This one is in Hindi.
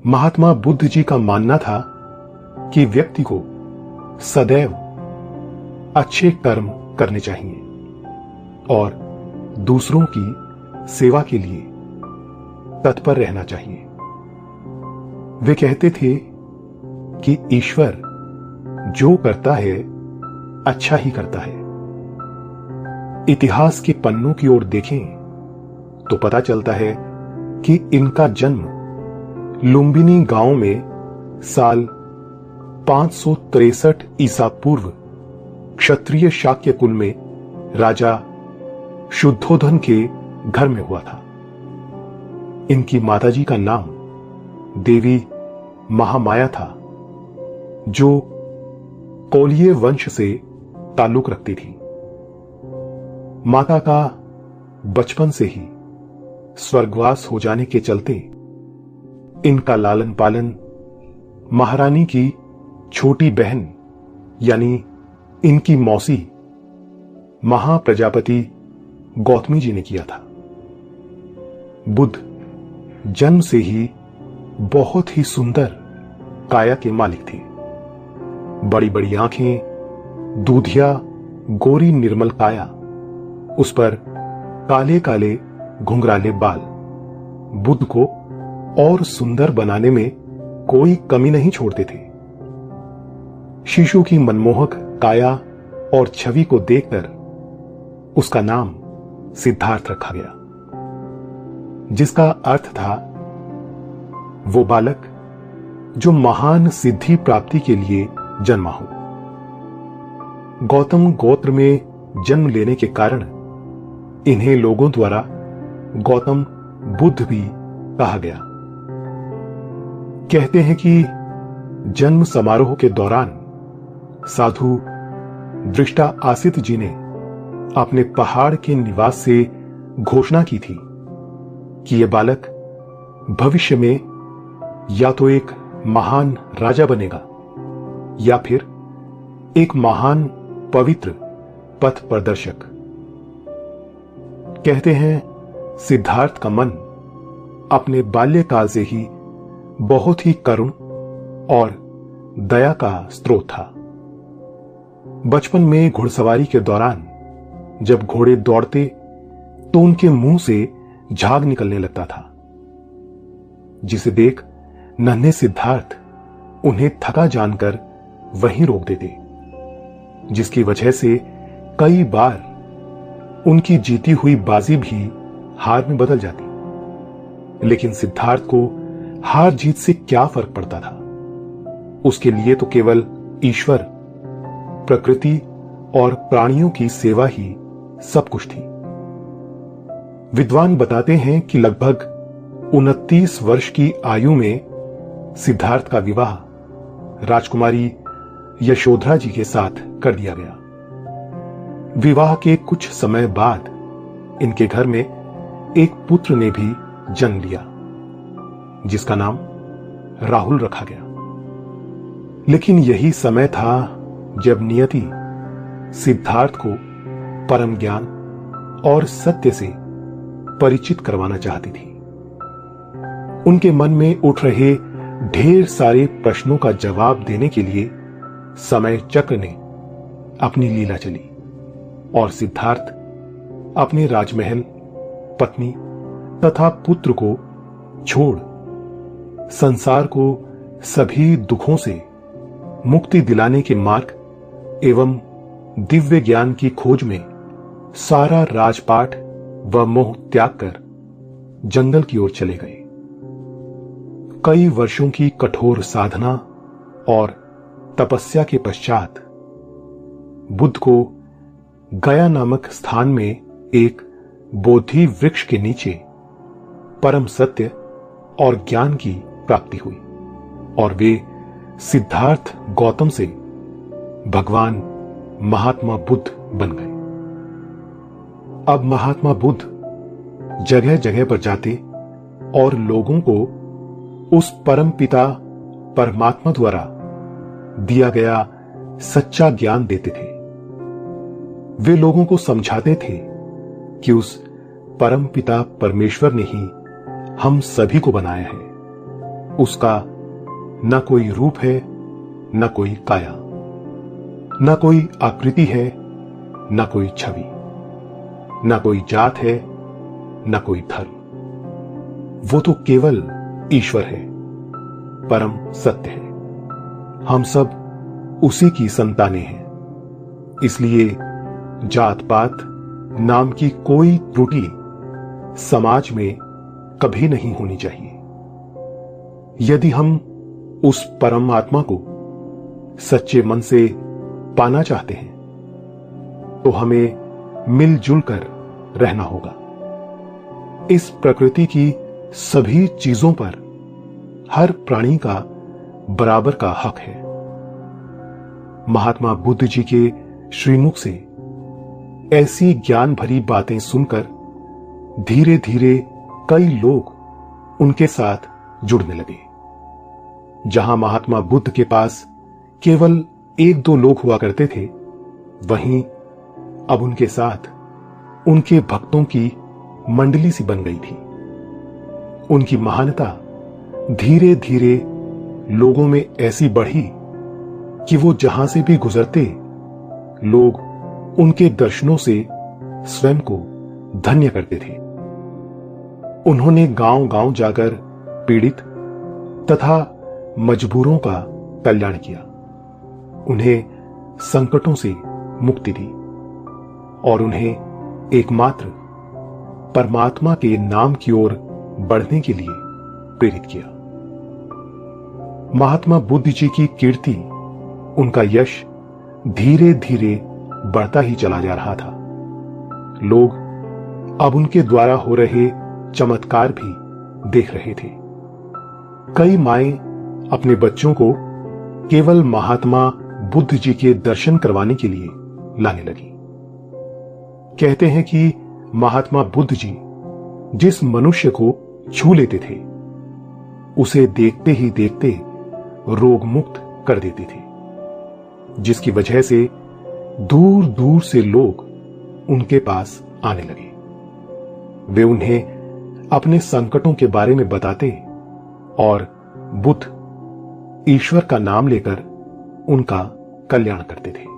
महात्मा बुद्ध जी का मानना था कि व्यक्ति को सदैव अच्छे कर्म करने चाहिए और दूसरों की सेवा के लिए तत्पर रहना चाहिए। वे कहते थे कि ईश्वर जो करता है अच्छा ही करता है। इतिहास के पन्नों की ओर देखें तो पता चलता है कि इनका जन्म लुम्बिनी गांव में साल 563 ईसा पूर्व क्षत्रिय शाक्य कुल में राजा शुद्धोधन के घर में हुआ था। इनकी माताजी का नाम देवी महामाया था, जो कोलिय वंश से ताल्लुक रखती थी। माता का बचपन से ही स्वर्गवास हो जाने के चलते इनका लालन पालन महारानी की छोटी बहन यानी इनकी मौसी महाप्रजापति गौतमी जी ने किया था। बुद्ध जन्म से ही बहुत ही सुंदर काया के मालिक थे। बड़ी बड़ी आंखें, दूधिया गोरी निर्मल काया, उस पर काले काले घुंघराले बाल बुद्ध को और सुंदर बनाने में कोई कमी नहीं छोड़ते थे। शिशु की मनमोहक काया और छवि को देखकर उसका नाम सिद्धार्थ रखा गया, जिसका अर्थ था वो बालक जो महान सिद्धि प्राप्ति के लिए जन्मा हो। गौतम गोत्र में जन्म लेने के कारण इन्हें लोगों द्वारा गौतम बुद्ध भी कहा गया। कहते हैं कि जन्म समारोह के दौरान साधु दृष्टा आसित जी ने अपने पहाड़ के निवास से घोषणा की थी कि यह बालक भविष्य में या तो एक महान राजा बनेगा या फिर एक महान पवित्र पथ प्रदर्शक। कहते हैं सिद्धार्थ का मन अपने बाल्यकाल से ही बहुत ही करुण और दया का स्रोत था। बचपन में घुड़सवारी के दौरान जब घोड़े दौड़ते तो उनके मुंह से झाग निकलने लगता था, जिसे देख नन्हे सिद्धार्थ उन्हें थका जानकर वहीं रोक देते, जिसकी वजह से कई बार उनकी जीती हुई बाजी भी हार में बदल जाती। लेकिन सिद्धार्थ को हार जीत से क्या फर्क पड़ता था। उसके लिए तो केवल ईश्वर, प्रकृति और प्राणियों की सेवा ही सब कुछ थी। विद्वान बताते हैं कि लगभग 29 वर्ष की आयु में सिद्धार्थ का विवाह राजकुमारी यशोधरा जी के साथ कर दिया गया। विवाह के कुछ समय बाद इनके घर में एक पुत्र ने भी जन्म लिया, जिसका नाम राहुल रखा गया। लेकिन यही समय था जब नियति सिद्धार्थ को परम ज्ञान और सत्य से परिचित करवाना चाहती थी। उनके मन में उठ रहे ढेर सारे प्रश्नों का जवाब देने के लिए समय चक्र ने अपनी लीला चली और सिद्धार्थ अपने राजमहल, पत्नी तथा पुत्र को छोड़ संसार को सभी दुखों से मुक्ति दिलाने के मार्ग एवं दिव्य ज्ञान की खोज में सारा राजपाट व मोह त्याग कर जंगल की ओर चले गए। कई वर्षों की कठोर साधना और तपस्या के पश्चात बुद्ध को गया नामक स्थान में एक बोधि वृक्ष के नीचे परम सत्य और ज्ञान की प्राप्ति हुई और वे सिद्धार्थ गौतम से भगवान महात्मा बुद्ध बन गए। अब महात्मा बुद्ध जगह जगह पर जाते और लोगों को उस परम पिता परमात्मा द्वारा दिया गया सच्चा ज्ञान देते थे। वे लोगों को समझाते थे कि उस परम पिता परमेश्वर ने ही हम सभी को बनाया है। उसका न कोई रूप है, न कोई काया, न कोई आकृति है, न कोई छवि, न कोई जात है, न कोई धर्म। वो तो केवल ईश्वर है, परम सत्य है। हम सब उसी की संतानें हैं। इसलिए जात पात नाम की कोई त्रुटि समाज में कभी नहीं होनी चाहिए। यदि हम उस परमात्मा को सच्चे मन से पाना चाहते हैं तो हमें मिलजुल कर रहना होगा। इस प्रकृति की सभी चीजों पर हर प्राणी का बराबर का हक है। महात्मा बुद्ध जी के श्रीमुख से ऐसी ज्ञान भरी बातें सुनकर धीरे धीरे कई लोग उनके साथ जुड़ने लगे। जहां महात्मा बुद्ध के पास केवल एक दो लोग हुआ करते थे, वहीं अब उनके साथ उनके भक्तों की मंडली सी बन गई थी। उनकी महानता धीरे धीरे लोगों में ऐसी बढ़ी कि वो जहां से भी गुजरते, लोग उनके दर्शनों से स्वयं को धन्य करते थे। उन्होंने गांव गांव जाकर पीड़ित तथा मजबूरों का कल्याण किया, उन्हें संकटों से मुक्ति दी और उन्हें एकमात्र परमात्मा के नाम की ओर बढ़ने के लिए प्रेरित किया। महात्मा बुद्ध जी की कीर्ति, उनका यश धीरे धीरे बढ़ता ही चला जा रहा था। लोग अब उनके द्वारा हो रहे चमत्कार भी देख रहे थे। कई माएं अपने बच्चों को केवल महात्मा बुद्ध जी के दर्शन करवाने के लिए लाने लगी। कहते हैं कि महात्मा बुद्ध जी जिस मनुष्य को छू लेते थे, उसे देखते ही देखते रोग मुक्त कर देते थे, जिसकी वजह से दूर दूर से लोग उनके पास आने लगे। वे उन्हें अपने संकटों के बारे में बताते और बुद्ध ईश्वर का नाम लेकर उनका कल्याण करते थे।